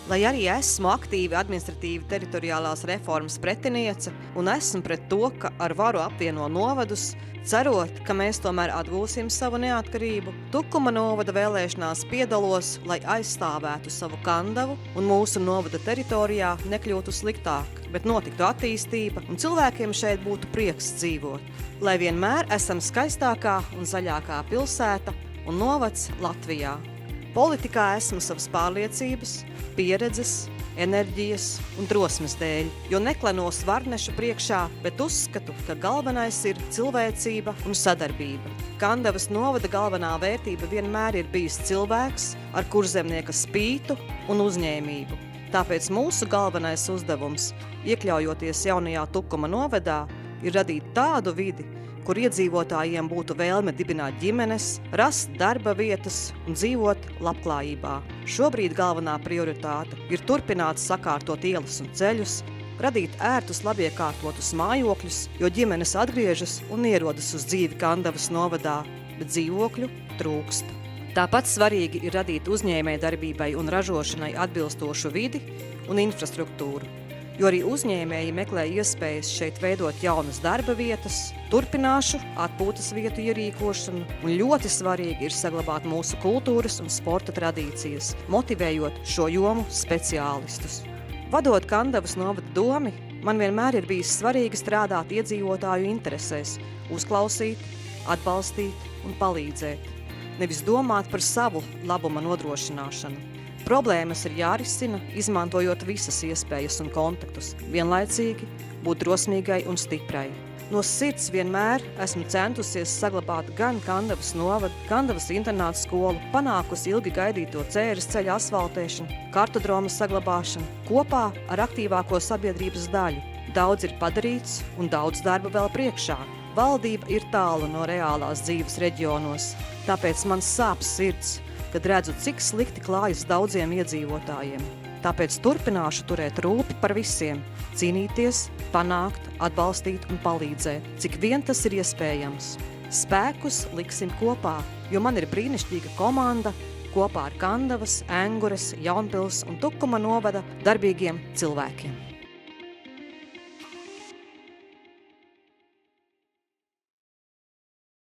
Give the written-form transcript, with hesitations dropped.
Lai arī esmu aktīvi administratīvi teritoriālās reformas pretiniece un esmu pret to, ka ar varu apvieno novadus, cerot, ka mēs tomēr atgūsim savu neatkarību, Tukuma novada vēlēšanās piedalos, lai aizstāvētu savu Kandavu un mūsu novada teritorijā nekļūtu sliktāk, bet notiktu attīstība un cilvēkiem šeit būtu prieks dzīvot. Lai vienmēr esam skaistākā un zaļākā pilsēta un novads Latvijā. Politikā esmu savas pārliecības, pieredzes, enerģijas un drosmes dēļ, jo neklenos varnešu priekšā, bet uzskatu, ka galvenais ir cilvēcība un sadarbība. Kandavas novada galvenā vērtība vienmēr ir bijis cilvēks ar kurzemnieka spītu un uzņēmību. Tāpēc mūsu galvenais uzdevums, iekļaujoties jaunajā Tukuma novadā, ir radīt tādu vidi, kur iedzīvotājiem būtu vēlme dibināt ģimenes, rast darba vietas un dzīvot labklājībā. Šobrīd galvenā prioritāte ir turpināt sakārtot ielas un ceļus, radīt ērtus, labiekārtotus mājokļus, jo ģimenes atgriežas un ierodas uz dzīvi Kandavas novadā, bet dzīvokļu trūkst. Tāpat svarīgi ir radīt uzņēmējdarbībai un ražošanai atbilstošu vidi un infrastruktūru, jo arī uzņēmēji meklē iespējas šeit veidot jaunas darba vietas, turpināšu atpūtas vietu ierīkošanu un ļoti svarīgi ir saglabāt mūsu kultūras un sporta tradīcijas, motivējot šo jomu speciālistus. Vadot Kandavas novada domi, man vienmēr ir bijis svarīgi strādāt iedzīvotāju interesēs, uzklausīt, atbalstīt un palīdzēt, nevis domāt par savu labuma nodrošināšanu. Problēmas ir jārisina, izmantojot visas iespējas un kontaktus, vienlaicīgi būt drosmīgai un stiprai. No sirds vienmēr esmu centusies saglabāt gan Kandavas novadu, Kandavas internātu skolu, panākusi ilgi gaidīto Cēres ceļa asfaltēšanu, kartodroma saglabāšanu, kopā ar aktīvāko sabiedrības daļu. Daudz ir padarīts un daudz darba vēl priekšā. Valdība ir tālu no reālās dzīves reģionos, tāpēc man sāp sirds, kad redzu, cik slikti klājas daudziem iedzīvotājiem. Tāpēc turpināšu turēt rūpi par visiem, cīnīties, panākt, atbalstīt un palīdzēt, cik vien tas ir iespējams. Spēkus liksim kopā, jo man ir brīnišķīga komanda kopā ar Kandavas, Engures, Jaunpils un Tukuma novada darbīgiem cilvēkiem.